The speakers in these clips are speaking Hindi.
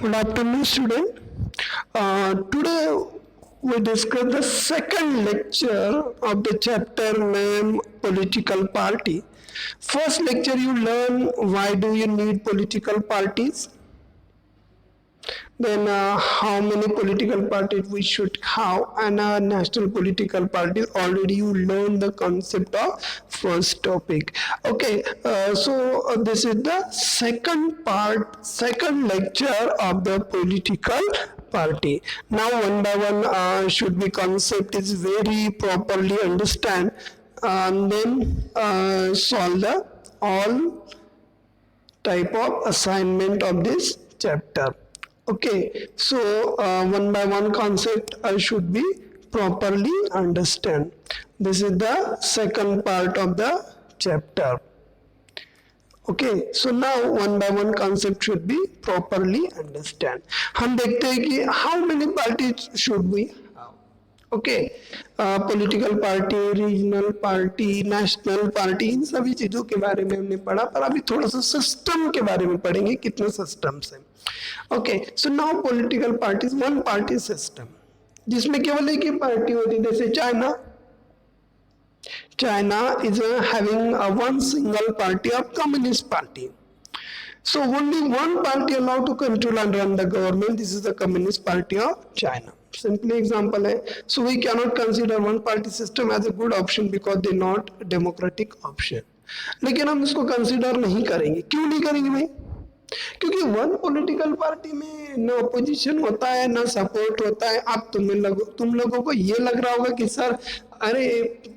Good afternoon, student. Today we discuss the second lecture of the chapter name Political Party. First lecture you learn why do you need political parties, then how many political parties we should have, and national political parties. Already you learn the concept of first topic. Okay, so this is the second lecture of the political party. Now one by one should be concept is very properly understand, and then solve the all type of assignment of this chapter. Okay, so one by one concept should be properly understand. This is the second part of the chapter. Okay, so now one by one concept should be properly understand. हम देखते हैं कि how many parties should we have. Okay, political party, regional party, national party, इन सभी चीजों के बारे में हमने पढ़ा, पर अभी थोड़ा सा सिस्टम के बारे में पढ़ेंगे, कितने सिस्टम्स हैं. Okay, so now political parties, one party system जिसमें केवल एक ही पार्टी होती है. जैसे China is having one single party of communist party. So only one party allowed to control and run the government. This is the Communist Party of China. Simply example है. So we cannot consider one party system as a good option because they not democratic option. लेकिन हम इसको कंसिडर नहीं करेंगे. क्यों नहीं करेंगे भाई? क्योंकि वन पॉलिटिकल पार्टी में न अपोजिशन होता है न सपोर्ट होता है. अब तुम लोगों को ये लग रहा होगा कि सर अरे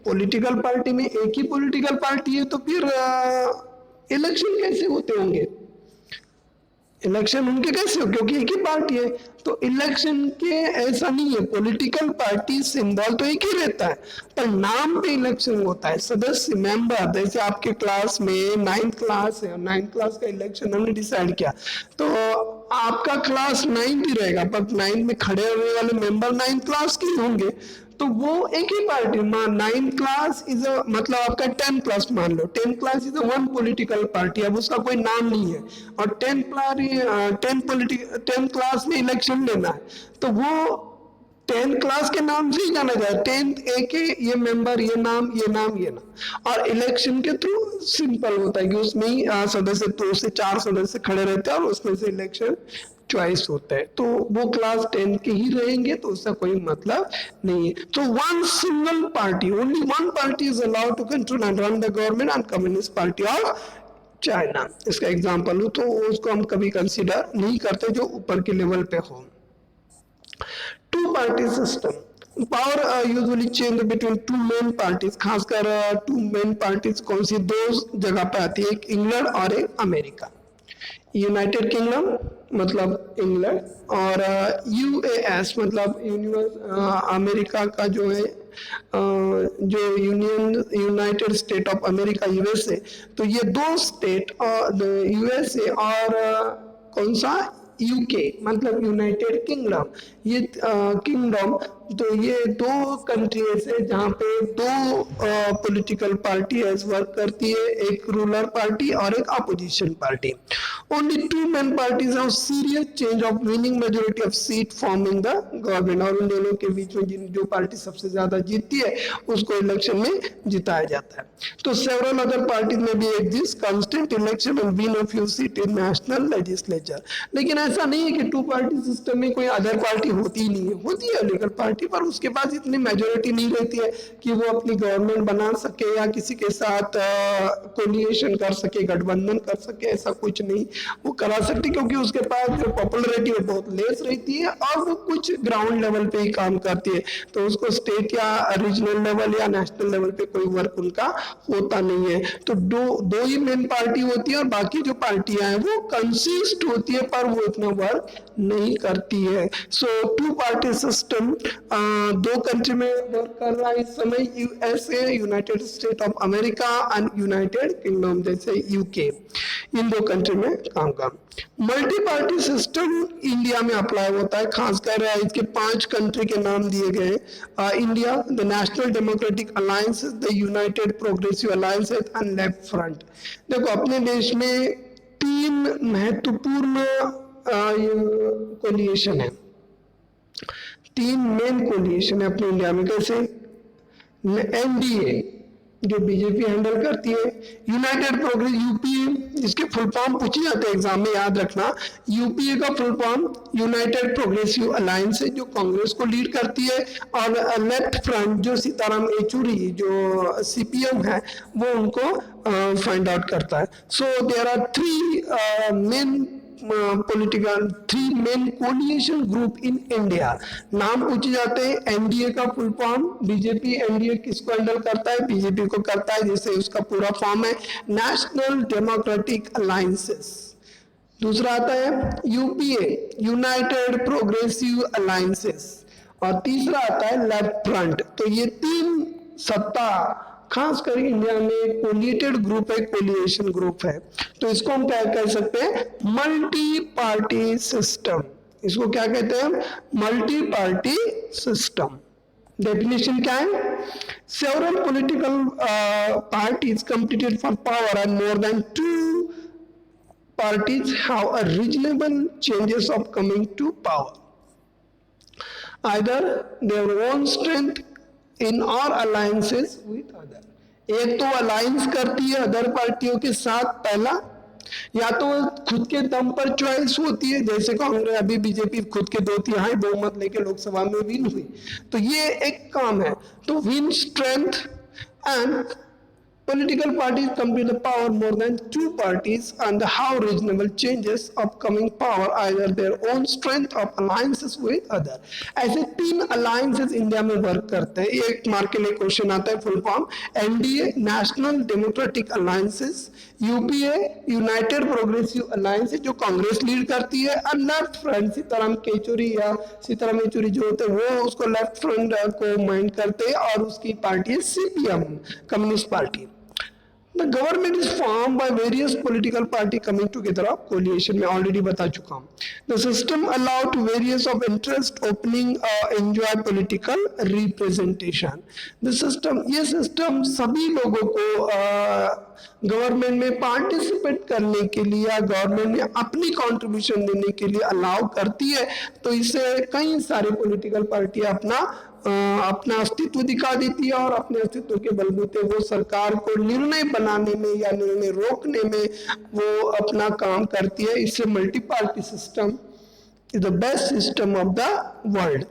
पॉलिटिकल पार्टी में एक ही पॉलिटिकल पार्टी है तो फिर इलेक्शन कैसे होते होंगे. इलेक्शन उनके कैसे हो, क्योंकि एक ही पार्टी है. तो इलेक्शन के ऐसा नहीं है. पॉलिटिकल पार्टी सिंबल तो एक ही रहता है, पर नाम पे इलेक्शन होता है. सदस्य मेंबर, जैसे आपके क्लास में 9th क्लास है और 9th क्लास का इलेक्शन हमने डिसाइड किया, तो आपका क्लास 9th ही रहेगा, पर 9th में खड़े होने वाले मेंबर 9th क्लास के होंगे. तो वो एक ही पार्टी. 9th क्लास इज मतलब आपका 10th क्लास मान लो. 10th class is one political party. अब उसका कोई नाम नहीं है और 10th क्लास में इलेक्शन लेना है, तो वो 10th क्लास के नाम से ही जाना जाए. 10th एक ये मेंबर, ये नाम, ये नाम, ये नाम. और इलेक्शन के थ्रू सिंपल होता है कि उसमें ही सदस्य 2 से 4 सदस्य खड़े रहते हैं और उसमें से इलेक्शन चॉइस होता है. तो वो क्लास 10 के ही रहेंगे, तो उसका कोई मतलब नहीं है. तो one single party, only one party is allowed to control and run the government and communist party of China. इसका एग्जांपल हो तो उसको हम कभी कंसीडर नहीं करते जो ऊपर के लेवल पे हो. Two party system, power usually change between two main parties. खासकर टू मेन पार्टीज कौन सी दो जगह पे आती है, एक इंग्लैंड और एक अमेरिका. यूनाइटेड किंगडम मतलब इंग्लैंड और यूएस मतलब अमेरिका का जो है जो United state of America USA. तो ये दो स्टेट यूएसए और कौन सा यूके मतलब यूनाइटेड किंगडम. ये किंगडम, तो ये दो कंट्रीज है जहाँ पे दो पॉलिटिकल पार्टी वर्क करती है, एक रूलर पार्टी और एक opposition party. Only two main parties have serious change of winning majority of seat forming the government. और उन दोनों के बीच में जो पार्टी सबसे ज्यादा जीतती है उसको इलेक्शन में जिताया जाता है. तो सेवरल अदर पार्टीज में भी exist constant election and win a few seat in national legislature. लेकिन ऐसा नहीं है कि टू पार्टी सिस्टम में कोई अदर पार्टी होती ही नहीं है. होती है लीगल पार्टी, पर उसके पास इतनी मेजोरिटी नहीं रहती है कि वो अपनी गवर्नमेंट बना सके या किसी के साथ कोलिएशन कर सके, गठबंधन कर सके. ऐसा कुछ नहीं वो करा सकती, क्योंकि उसके पास जो पॉपुलरिटी है बहुत लेस रहती है और वो कुछ ग्राउंड लेवल पे ही काम करती है. तो उसको स्टेट या रीजनल लेवल या नेशनल लेवल पे कोई वर्क उनका होता नहीं है. तो दो ही मेन पार्टी होती है और बाकी जो पार्टियां हैं वो कंसिस्ट होती है, पर वो इतना वर्क नहीं करती है. सो टू पार्टी सिस्टम दो कंट्री में वर्क कर रहा है इस समय. USA United state of America and United kingdom जैसे यूके, इन दो कंट्री में काम कर. मल्टी पार्टी सिस्टम इंडिया में अप्लाई होता है. खासकर इसके 5 कंट्री के नाम दिए गए. India, the national democratic alliance, the United progressive alliance and left front. देखो अपने देश में 3 महत्वपूर्ण कोलिएशन है, 3 मेन कोलिएशन है अपने इंडिया में। कैसे? एनडीए जो बीजेपी हैंडल करती है, यूनाइटेड प्रोग्रेस यूपीए, जिसके फुल फॉर्म पूछे जाते हैं एग्जाम में, याद रखना। यूपीए का full form United progressive alliance है, जो कांग्रेस को लीड करती है। और लेफ्ट फ्रंट जो सीताराम येचुरी जो सीपीएम है, वो उनको फाइंड आउट करता है। So there are 3 main political 3 main coalition group in India. नाम पूछे जाते हैं। एनडीए का फुल फॉर्म, बीजेपी एनडीए किसको हैंडल करता है? बीजेपी को करता है, जैसे उसका पूरा फॉर्म है नेशनल डेमोक्रेटिक अलायंसेस। दूसरा आता है यूपीए, यूनाइटेड प्रोग्रेसिव अलायंसेस। और तीसरा आता है लेफ्ट फ्रंट। तो ये 3 सत्ता खास कर इंडिया में कोलिएटेड ग्रुप है, कोलिएशन ग्रुप है। तो इसको हम क्या कह सकते हैं? Multi party system. इसको क्या कहते हैं? Multi party system. डेफिनेशन क्या है? Several political parties competed for power and more than 2 parties have a reasonable chances of coming to power, either their own strength in or alliances with other। एक तो अलायंस करती है अदर पार्टियों के साथ, पहला, या तो खुद के दम पर चॉइस होती है, जैसे कांग्रेस अभी बीजेपी खुद के 2/3 बहुमत लेके लोकसभा में विन हुई, तो ये एक काम है। तो win strength and political parties come to the power more than 2 parties and have reasonable changes of coming power, either their own strength or alliances with other। ऐसे 3 alliances इंडिया में वर्क करते हैं। एक मार्क के लिए क्वेश्चन आता है full form, NDA national democratic alliances, UPA United progressive alliance जो कांग्रेस लीड करती है, और लेफ्ट फ्रंट सीताराम येचुरी या सीताराम येचुरी जो होते हैं वो उसको लेफ्ट फ्रंट को माइंड करते हैं, और उसकी पार्टी है CPM, communist party. The government is formed by various political party coming together of coalition, मैं already बता चुका हूँ। The system allow to various of interest opening enjoy political representation। The system, ये system सभी लोगों को गवर्नमेंट में पार्टिसिपेट करने के लिए या गवर्नमेंट में अपनी कंट्रीब्यूशन देने के लिए अलाउ करती है। तो इससे कई सारी पॉलिटिकल पार्टियां अपना अस्तित्व दिखा देती है, और अपने अस्तित्व के बलबूते वो सरकार को निर्णय बनाने में या निर्णय रोकने में वो अपना काम करती है। इससे multi party system is the best system of the world.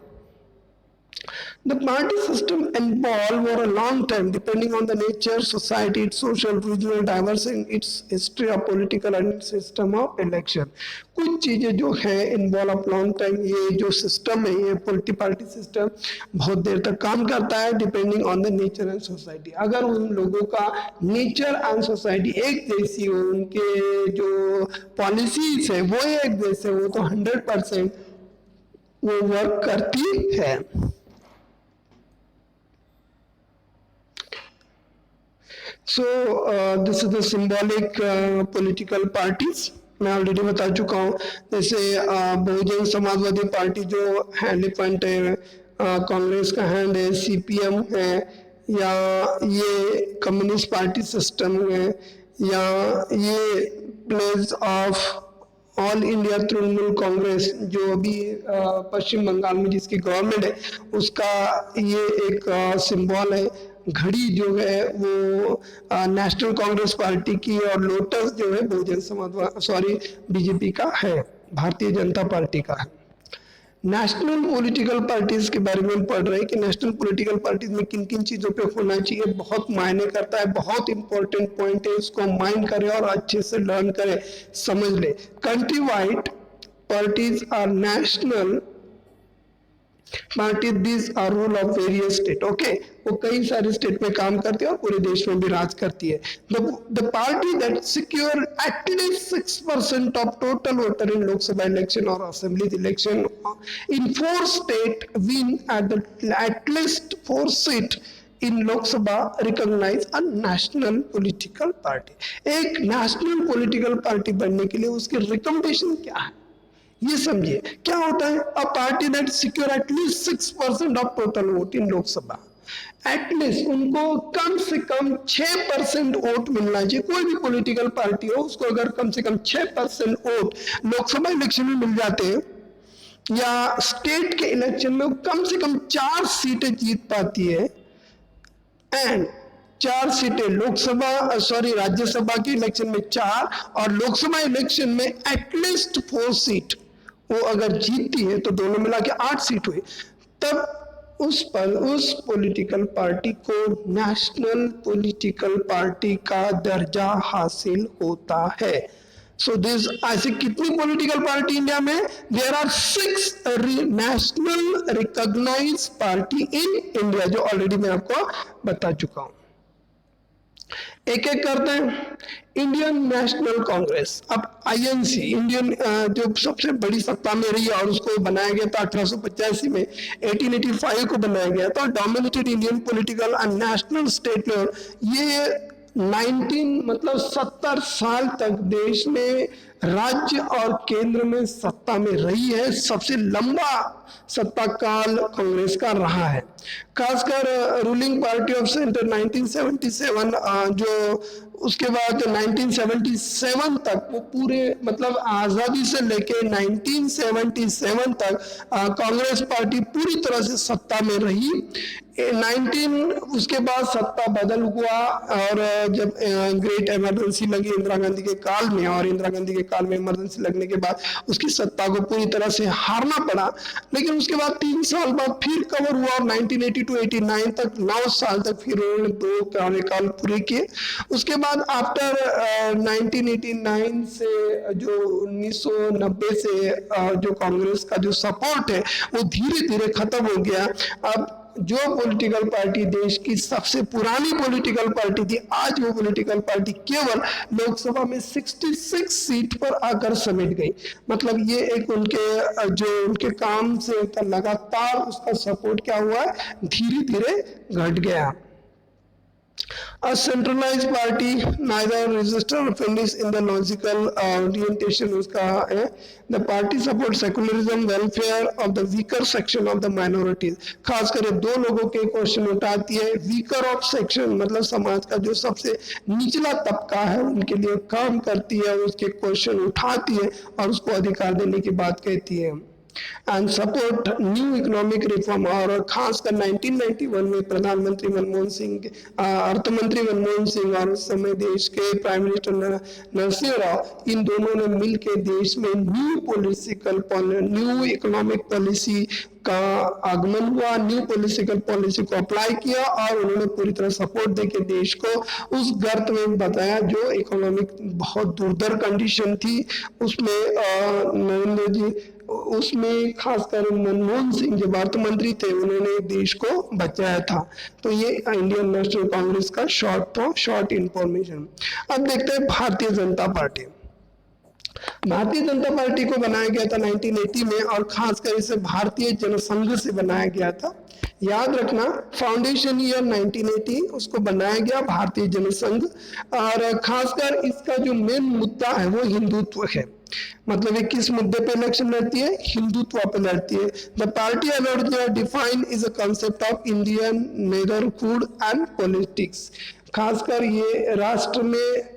The party system evolved over a long time, depending on the nature, society, its social, regional diversity, its history of political and system of election। कुछ चीजें जो है इन्वॉल्व ऑफ लॉन्ग टाइम, ये जो सिस्टम है, ये मल्टी पार्टी सिस्टम बहुत देर तक काम करता है, depending on the nature and society. अगर उन लोगों का नेचर एंड सोसाइटी एक जैसी हो, उनके जो पॉलिसीज है वो एक जैसे हो, तो 100% वो वर्क करती है। So this is the symbolic political parties, मैं ऑलरेडी बता चुका हूँ। जैसे बहुजन समाजवादी पार्टी जो एलिफेंट है, कांग्रेस का हैंड है, सीपीएम है, या ये कम्युनिस्ट पार्टी सिस्टम है, या ये place of all India Trinamool Congress जो अभी पश्चिम बंगाल में जिसकी गवर्नमेंट है, उसका ये एक सिंबल है। घड़ी जो है वो नेशनल कांग्रेस पार्टी की, और लोटस जो है बहुजन समाजवादी बीजेपी का है, भारतीय जनता पार्टी का है। नेशनल पॉलिटिकल पार्टीज के बारे में पढ़ रहे हैं कि नेशनल पॉलिटिकल पार्टीज में किन किन चीजों पे होना चाहिए, बहुत मायने करता है, बहुत इंपॉर्टेंट पॉइंट है, इसको माइंड करें और अच्छे से लर्न करें, समझ ले। Country wide parties are national party, this are rule of various state. Okay, वो कई सारे स्टेट में काम करती है और पूरे देश में भी राज करती है। The party that secure at least 6% of total voter in Lok Sabha election और assembly election in 4 state win at least 4 seat in Lok Sabha recognize a national political party. एक नेशनल पॉलिटिकल पार्टी बनने के लिए उसकी रिकमेंडेशन क्या है, ये समझिए। क्या होता है? A party that secure at least 6% of total vote in Lok Sabha, at least उनको कम से कम 6% वोट मिलना चाहिए। कोई भी पॉलिटिकल पार्टी हो, उसको अगर कम से कम 6% वोट लोकसभा इलेक्शन में मिल जाते हैं या स्टेट के इलेक्शन में कम से कम 4 सीटें जीत पाती है, एंड 4 सीटें लोकसभा राज्यसभा के इलेक्शन में 4 और लोकसभा इलेक्शन में एटलीस्ट 4 सीट वो अगर जीतती है तो दोनों मिला के 8 सीट हुई, तब उस पॉलिटिकल पार्टी को नेशनल पॉलिटिकल पार्टी का दर्जा हासिल होता है। सो दिस ऐसे कितनी पॉलिटिकल पार्टी इंडिया में? There are 6 national recognized party in India, जो ऑलरेडी मैं आपको बता चुका हूं। एक एक करते हैं। इंडियन नेशनल कांग्रेस, अब आईएनसी, इंडियन जो सबसे बड़ी सत्ता में रही और उसको बनाया गया था 1885 में, 1885 को बनाया गया था, dominated Indian political and national state level. ये 70 साल तक देश में राज्य और केंद्र में सत्ता में रही है। सबसे लंबा सत्ता काल कांग्रेस का रहा है। खासकर रूलिंग पार्टी ऑफ सेंटर 1977, जो उसके बाद 1977 तक वो पूरे आजादी से लेके 1977 तक कांग्रेस पार्टी पूरी तरह से सत्ता में रही। उसके बाद सत्ता बदल हुआ और जब ग्रेट इमरजेंसी लगी इंदिरा गांधी के काल में, और इंदिरा गांधी के काल में इमरजेंसी लगने के बाद उसकी सत्ता को पूरी तरह से हारना पड़ा। लेकिन उसके बाद 3 साल बाद फिर कवर हुआ और 1980 to 89 तक 9 साल तक फिर उन्होंने 2 कार्यकाल पूरे किए। उसके बाद आफ्टर 1989 से जो 1990 से जो कांग्रेस का जो सपोर्ट है वो धीरे धीरे खत्म हो गया। अब जो पॉलिटिकल पार्टी देश की सबसे पुरानी पॉलिटिकल पार्टी थी, आज वो पॉलिटिकल पार्टी केवल लोकसभा में 66 सीट पर आकर समेट गई। ये एक उनके काम से लगातार उसका सपोर्ट क्या हुआ है, धीरे धीरे घट गया। A centralized party neither resisted nor offends in the logical orientation उसका है। The party supports secularism, welfare of the weaker section of the minorities। खास कर 2 लोगों के क्वेश्चन उठाती है। weaker of section समाज का जो सबसे निचला तबका है उनके लिए काम करती है, उसके क्वेश्चन उठाती है और उसको अधिकार देने की बात कहती है। And support new economic reform, और खासकर 1991 में प्रधानमंत्री मनमोहन सिंह, अर्थ मंत्री मनमोहन सिंह और उस समय देश के प्राइम मिनिस्टर नरसिंह राव, इन दोनों ने मिलकर देश में न्यू इकोनॉमिक पॉलिसी का आगमन हुआ, न्यू पॉलिटिकल पॉलिसी को अप्लाई किया और उन्होंने पूरी तरह सपोर्ट देके देश को उस गर्त में बताया जो इकोनॉमिक बहुत दुर्धर कंडीशन थी उसमें नरेंद्र जी, उसमें खासकर मनमोहन सिंह जो अर्थ मंत्री थे उन्होंने देश को बचाया था। तो ये इंडियन नेशनल कांग्रेस का शॉर्ट इंफॉर्मेशन। अब देखते हैं भारतीय जनता पार्टी। भारतीय जनता पार्टी को बनाया गया था 1980 में और खासकर इसे भारतीय जनसंघ से बनाया गया था। याद रखना, फाउंडेशन ईयर 1980 उसको बनाया गया भारतीय जनसंघ, और खासकर इसका जो मेन मुद्दा है वो हिंदुत्व है। ये किस मुद्दे पे इलेक्शन लड़ती है? हिंदुत्व पे लड़ती है। The party define is a concept of Indian neighbourhood and politics. खासकर ये राष्ट्र में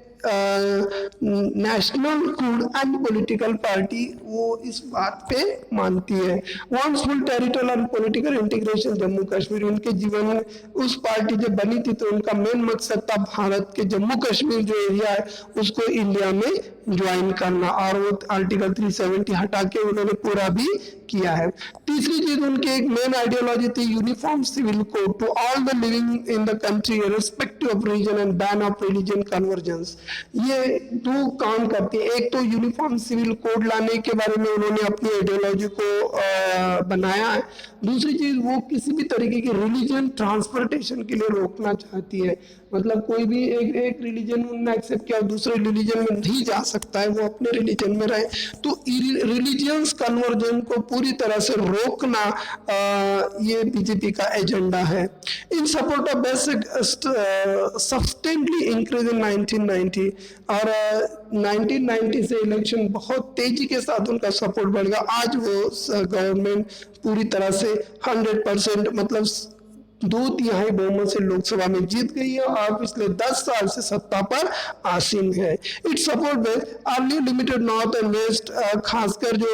national food and political party वो इस बात पे मानती है। Once full territorial and political integration Jammu Kashmir, उनके जीवन में उस पार्टी जब बनी थी तो उनका मेन मकसद था भारत के जम्मू कश्मीर जो एरिया है उसको इंडिया में ज्वाइन करना, और वो आर्टिकल 370 हटा के उन्होंने पूरा भी किया है। तीसरी चीज उनकी एक मेन आइडियोलॉजी थी uniform civil code to all the living in the country respective of region and ban of religion convergence. ये 2 काम करती है। एक तो यूनिफॉर्म सिविल कोड लाने के बारे में उन्होंने अपनी आइडियोलॉजी को बनाया है। दूसरी चीज वो किसी भी तरीके की रिलीजन ट्रांसपोर्टेशन के लिए रोकना चाहती है। कोई भी एक रिलीजन उन्होंने एक्सेप्ट किया दूसरे रिलीजन में नहीं जा सकता है, वो अपने रिलीजन में रहे। तो रिलीजियंस कन्वर्जन को पूरी तरह से रोकना ये बीजेपी का एजेंडा है। In support of basic substantially increase in 1990, और 1990 से इलेक्शन बहुत तेजी के साथ उनका सपोर्ट बढ़ गया। आज वो गवर्नमेंट पूरी तरह से 100% दो तिहाई बहुमत से लोकसभा में जीत गई है और पिछले 10 साल से सत्ता पर आसीन है। Its support base early limited north and west, खासकर जो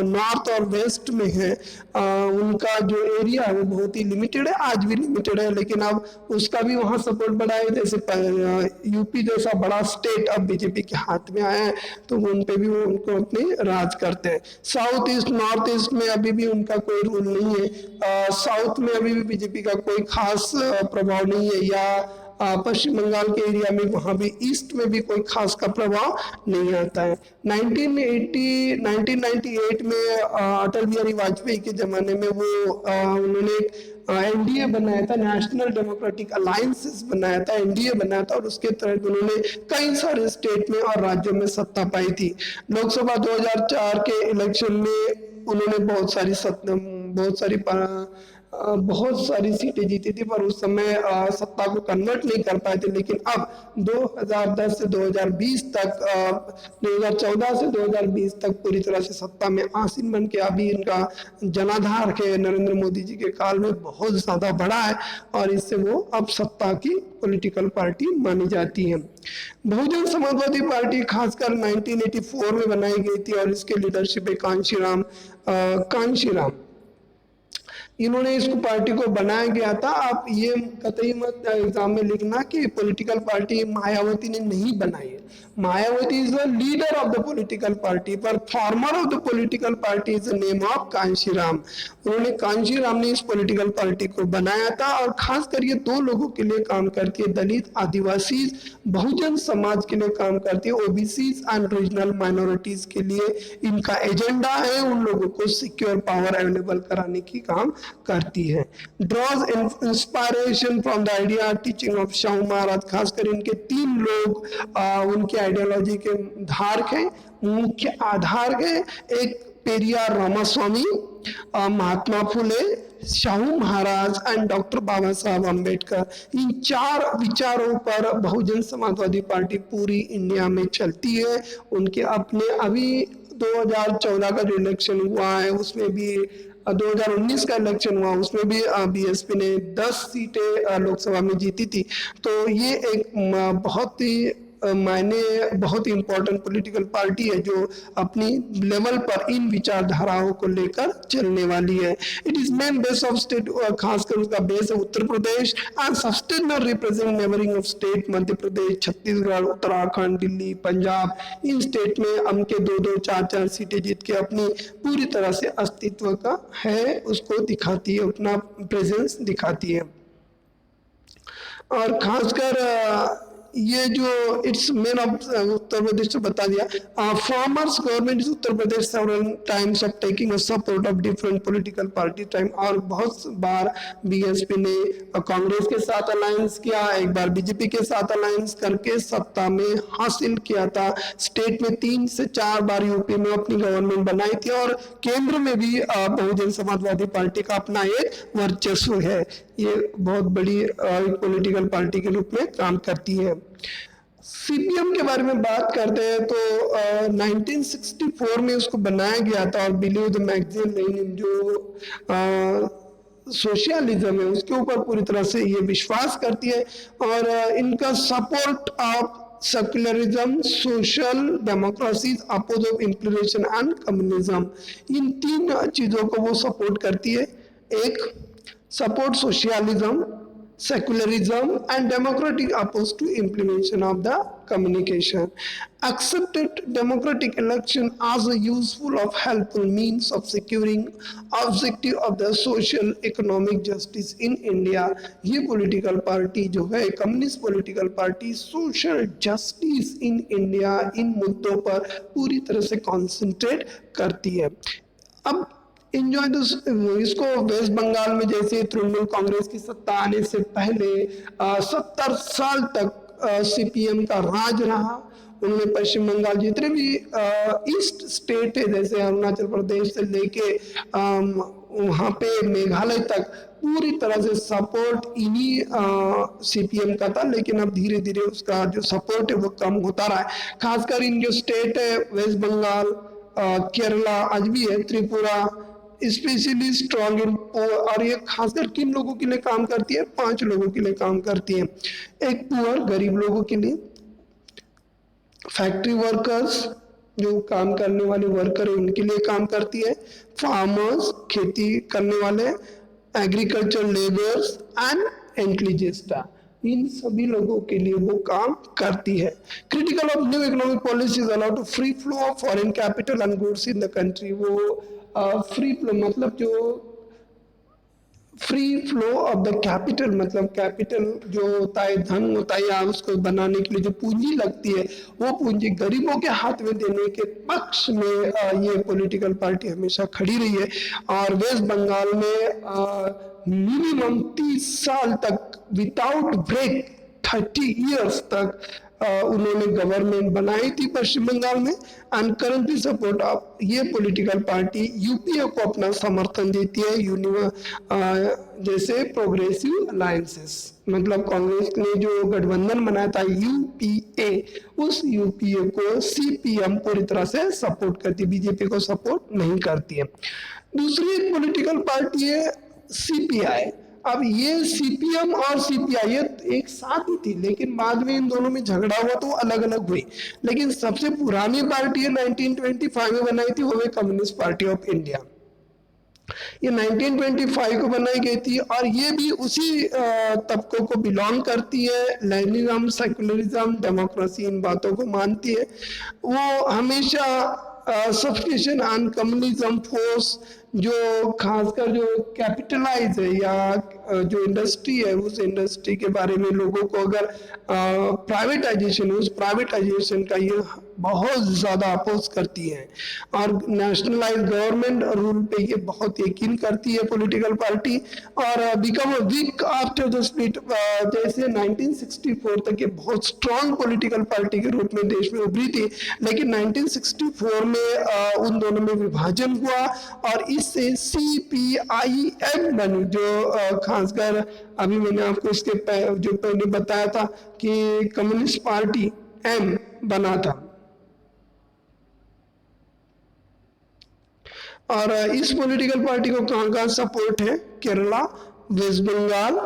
नॉर्थ और वेस्ट में है उनका जो एरिया है वो बहुत ही लिमिटेड है, आज भी लिमिटेड है, लेकिन अब उसका भी वहां सपोर्ट बढ़ा है। जैसे यूपी जैसा बड़ा स्टेट अब बीजेपी के हाथ में आया है तो उन पे भी वो उनको अपने राज करते हैं। साउथ ईस्ट नॉर्थ ईस्ट में अभी भी उनका कोई रूल नहीं है, साउथ में अभी भी बीजेपी का कोई खास प्रभाव नहीं है, या पश्चिम बंगाल के एरिया में वहां भी ईस्ट में भी कोई खास का प्रभाव नहीं आता है। 1998 में अटल बिहारी वाजपेयी के जमाने में वो उन्होंने एनडीए बनाया था, नेशनल डेमोक्रेटिक अलायंसेस बनाया था, एनडीए बनाया था और उसके तहत उन्होंने कई सारे स्टेट में और राज्यों में सत्ता पाई थी। लोकसभा 2004 के इलेक्शन में उन्होंने बहुत सारी सीटें जीती थी, पर उस समय सत्ता को कन्वर्ट नहीं कर पाए थे। लेकिन अब 2010 से 2020 तक 2014 से 2020 तक पूरी तरह से सत्ता में आसीन बन के अभी इनका जनाधार के नरेंद्र मोदी जी के काल में बहुत ज्यादा बढ़ा है और इससे वो अब सत्ता की पॉलिटिकल पार्टी मानी जाती है। बहुजन समाजवादी पार्टी खासकर 1984 में बनाई गई थी और इसके लीडरशिप है कांशीराम, इन्होंने इस पार्टी को बनाया गया था। आप ये कतई मत एग्जाम में लिखना कि पॉलिटिकल पार्टी मायावती ने नहीं बनाई है, Mayawati is the leader of the political party, पर former of the political party is the name of Kanshi Ram. उन्होंने कांशीराम ने इस पॉलिटिकल पार्टी को बनाया था और खासकर ये दो लोगों के लिए काम करती है, दलित आदिवासी बहुजन समाज के लिए काम करती है, ओबीसी एंड रीजनल माइनॉरिटीज के लिए इनका एजेंडा है उन लोगों को सिक्योर पावर अवेलेबल कराने की काम करती है। Draws inspiration from the idea teaching of Shahu Maharaj, खासकर इनके तीन लोग उनकी आइडियोलॉजी के धारक हैं, मुख्य आधार है, एक पेरियार रामास्वामी, महात्मा फुले, शाहू महाराज एंड डॉक्टर बाबा साहब अम्बेडकर। इन चार विचारों पर बहुजन समाजवादी पार्टी पूरी इंडिया में चलती है। उनके अपने अभी 2014 का जो इलेक्शन हुआ है उसमें भी 2019 का इलेक्शन हुआ उसमें भी बीएसपी ने 10 सीटें लोकसभा में जीती थी। तो ये एक बहुत ही बहुत ही इंपॉर्टेंट पॉलिटिकल पार्टी है जो अपनी लेवल पर इन विचारधाराओं को लेकर चलने वाली है। It is main base of state, खासकर उसका बेस है Uttar Pradesh and sustainer represent neighbouring of state Madhya Pradesh, Chhattisgarh, Uttarakhand, Delhi, Punjab. इन स्टेट में उनके 2-2, 4-4 सीटें जीत के अपनी पूरी तरह से अस्तित्व का है उसको दिखाती है, अपना प्रेजेंस दिखाती है। और खासकर ये जो it's main of Uttar Pradesh से बता दिया, formers government is Uttar Pradesh several times of taking a support of different political party time, और बहुत बार बीएसपी ने कांग्रेस के साथ अलायंस किया, एक बार बीजेपी के साथ अलायंस करके सत्ता में हासिल किया था। स्टेट में 3 से 4 बार यूपी में अपनी गवर्नमेंट बनाई थी और केंद्र में भी बहुजन समाजवादी पार्टी का अपना एक वर्चस्व है। ये बहुत बड़ी पॉलिटिकल पार्टी के रूप में काम करती है। सीपीएम के बारे में बात करते हैं तो 1964 में उसको बनाया गया था और बिलीव द मैगजीन लेनिन जो सोशलिज्म है उसके ऊपर पूरी तरह से ये विश्वास करती है और इनका support of secularism, social democracy, oppose of implementation and communism, इन 3 चीजों को वो सपोर्ट करती है। एक support socialism, secularism and democratic opposed to implementation of the communication. Accepted democratic election as a useful of helpful means of securing objective of the social economic justice in India. ये political party जो है communist political party social justice in India इन मुद्दों पर पूरी तरह से concentrate करती है। अब इंजॉय इसको वेस्ट बंगाल में जैसे तृणमूल कांग्रेस की सत्ता आने से पहले 70 साल तक सीपीएम का राज रहा। उन्होंने पश्चिम बंगाल जितने भी ईस्ट स्टेट है जैसे अरुणाचल प्रदेश से लेके वहाँ पे मेघालय तक पूरी तरह से सपोर्ट इन्हीं सीपीएम का था, लेकिन अब धीरे धीरे उसका जो सपोर्ट है वो कम होता रहा है। खासकर इन जो स्टेट है वेस्ट बंगाल, केरला आज भी है, त्रिपुरा, स्पेशली स्ट्रॉन्ग इन, और ये खासकर किन लोगों के लिए काम करती है? 5 लोगों के लिए काम करती है। एक पुअर, गरीब लोगों के लिए, फैक्ट्री वर्कर्स जो काम करने वाले वर्कर है उनके लिए काम करती है, फार्मर्स खेती करने वाले, एग्रीकल्चर लेबर्स एंड एंटलीजिस्टा, इन सभी लोगों के लिए वो काम करती है। Critical of new economic policies allow to free flow of foreign capital and goods in the country. वो फ्री फ्लो मतलब जो free flow of the capital, मतलब कैपिटल जो होता है, धन होता है, या उसको बनाने के लिए जो पूंजी लगती है, वो पूंजी गरीबों के हाथ में देने के पक्ष में ये पॉलिटिकल पार्टी हमेशा खड़ी रही है। और वेस्ट बंगाल में मिनिमम 30 साल तक विदाउट ब्रेक 30 इयर्स तक उन्होंने गवर्नमेंट बनाई थी पश्चिम बंगाल में। एंड करंटली सपोर्ट ऑफ ये पॉलिटिकल पार्टी यूपीए को अपना समर्थन देती है, जैसे प्रोग्रेसिव अलायंसेस, मतलब कांग्रेस ने जो गठबंधन बनाया था यूपीए, उस यूपीए को सीपीएम पूरी तरह से सपोर्ट करती है, बीजेपी को सपोर्ट नहीं करती है। दूसरी एक पॉलिटिकल पार्टी है सीपीआई। अब ये सीपीएम और सीपीआई एक साथ ही थी, लेकिन बाद में इन दोनों में झगड़ा हुआ तो अलग अलग हुई। लेकिन सबसे पुरानी पार्टी है 1925 में बनाई थी, वो है कम्युनिस्ट पार्टी ऑफ इंडिया। ये 1925 को बनाई गई थी और ये भी उसी तबकों को बिलोंग करती है। लेनिज्म, सेकुलरिज्म, डेमोक्रेसी, इन बातों को मानती है। वो हमेशा सब्स्टिट्यूशन एंड कम्युनिज्म फोर्स, जो खासकर जो कैपिटलाइज है या जो इंडस्ट्री है, उस इंडस्ट्री के बारे में लोगों को अगर प्राइवेटाइजेशन, उस प्राइवेटाइजेशन का ये बहुत ज्यादा अपोज करती है। और नेशनलाइज गवर्नमेंट रूल पे ये बहुत यकीन करती है पॉलिटिकल पार्टी। और become a weak after the split, जैसे 1964 तक ये बहुत स्ट्रॉन्ग पॉलिटिकल पार्टी के रूप में देश में उभरी थी, लेकिन 1964 में उन दोनों में विभाजन हुआ और इससे सीपीआईएम बनी, जो खासकर अभी मैंने आपको इसके जो पहले बताया था कि कम्युनिस्ट पार्टी एम बना था। और इस पॉलिटिकल पार्टी को कहां कहां सपोर्ट है? Kerala, West Bengal,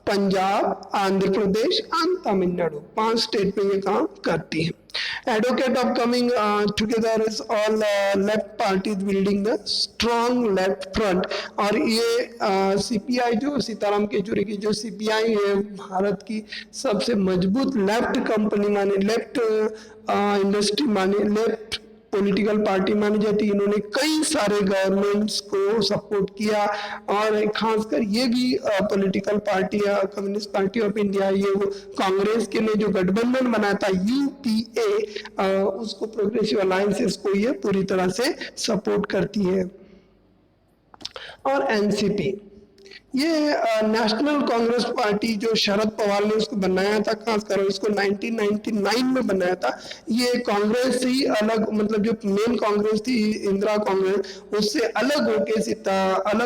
Punjab, Andhra Pradesh and Tamil Nadu, 5 state में ये काम करती है। Advocate of coming together is all left parties building the strong left front। और ये सीपीआई जो सीताराम येचुरी की जो सीपीआई है, भारत की सबसे मजबूत लेफ्ट कंपनी माने, लेफ्ट इंडस्ट्री माने, लेफ्ट पॉलिटिकल पार्टी मानी जाती है। इन्होंने कई सारे गवर्नमेंट्स को सपोर्ट किया और खासकर ये भी पॉलिटिकल पार्टी है कम्युनिस्ट पार्टी ऑफ इंडिया, ये वो कांग्रेस के ने जो गठबंधन बनाया था यूपीए, उसको प्रोग्रेसिव अलायंसेस को ये पूरी तरह से सपोर्ट करती है। और एनसीपी, ये नेशनल कांग्रेस पार्टी जो शरद पवार ने उसको बनाया था, खासकर इसको 1999 में बनाया था। ये कांग्रेस से ही अलग, मतलब जो मेन कांग्रेस थी इंदिरा कांग्रेस, उससे अलग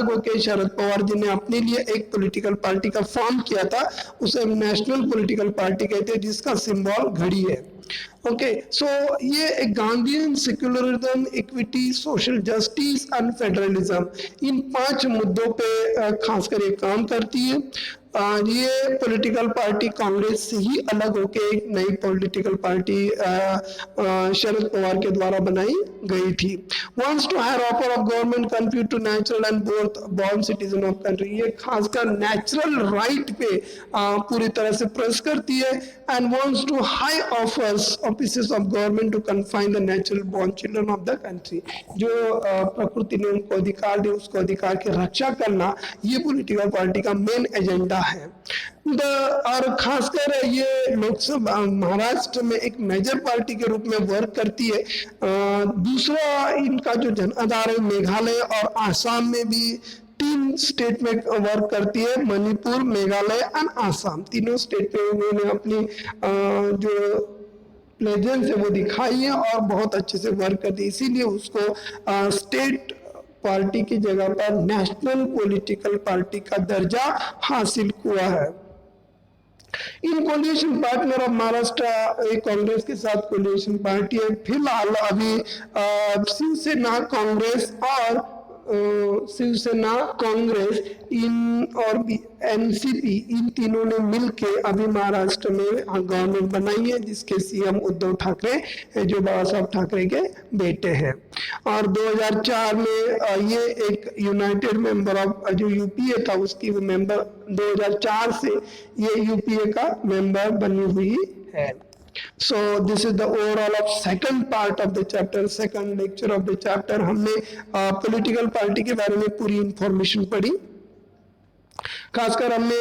होके शरद पवार जी ने अपने लिए एक पॉलिटिकल पार्टी का फॉर्म किया था, उसे नेशनल पॉलिटिकल पार्टी कहते हैं, जिसका सिंबल घड़ी है। ओके, सो ये एक Gandhian secularism, equity, social justice and federalism, इन 5 मुद्दों पे खासकर ये काम करती है। ये पॉलिटिकल पार्टी कांग्रेस से ही अलग होके एक नई पॉलिटिकल पार्टी शरद पवार के द्वारा बनाई गई थी। Wants to hire offer of government country to natural and both born citizen of country, ये खासकर नेचुरल राइट पे पूरी तरह से प्रेस करती है। And wants to high offers offices of government to confine the natural born children of the country, जो प्रकृति ने उनको अधिकार दी, उसको अधिकार की रक्षा करना, ये पॉलिटिकल पार्टी का मेन एजेंडा है। और खासकर ये लोकसभा महाराष्ट्र में एक मेजर पार्टी के रूप में वर्क करती है। दूसरा इनका जो जन आधार है मेघालय और आसाम में भी 3 स्टेट में वर्क करती है, मणिपुर, मेघालय एंड आसाम, तीनों स्टेट में उन्होंने अपनी जो प्रेजेंस है वो दिखाई है और बहुत अच्छे से वर्क करती है, इसीलिए उसको स्टेट पार्टी की जगह पर नेशनल पॉलिटिकल पार्टी का दर्जा हासिल हुआ है। इन कोलिशन पार्टनर ऑफ महाराष्ट्र एक कांग्रेस के साथ कोलिशन पार्टी है। फिलहाल अभी शिवसेना, कांग्रेस और शिवसेना, कांग्रेस इन और एनसीपी, इन तीनों ने मिलके अभी महाराष्ट्र में गवर्नमेंट बनाई है, जिसके सीएम उद्धव ठाकरे जो बाबा साहब ठाकरे के बेटे हैं। और 2004 में ये एक यूनाइटेड मेंबर ऑफ जो यूपीए था उसकी मेंबर 2004 से ये यूपीए का मेंबर बनी हुई है। So this is the overall of second part of the chapter, second lecture of the chapter। हमने पॉलिटिकल पार्टी के बारे में पूरी इंफॉर्मेशन पढ़ी। खासकर हमने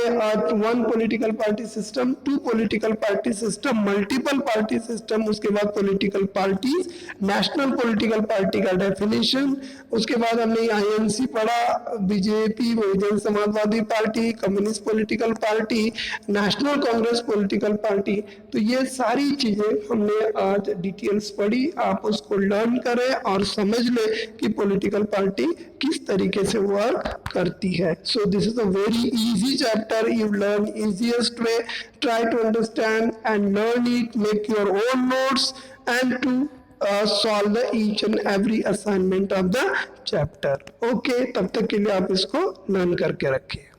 1 political party system, 2 political party system, multiple party system, उसके बाद political parties, national political party का डेफिनेशन, उसके बाद हमने आईएनसी पढ़ा, BJP, Bahujan Samajwadi party, communist political party, national Congress political party. तो ये सारी चीजें हमने आज डिटेल्स पढ़ी। आप उसको लर्न करें और समझ ले कि पॉलिटिकल पार्टी किस तरीके से वर्क करती है। So this is a very easy chapter, you learn easiest way, try to understand and learn it, make your own notes and to solve the each and every assignment of the chapter। Okay, तब तक के लिए आप इसको लर्न करके रखें।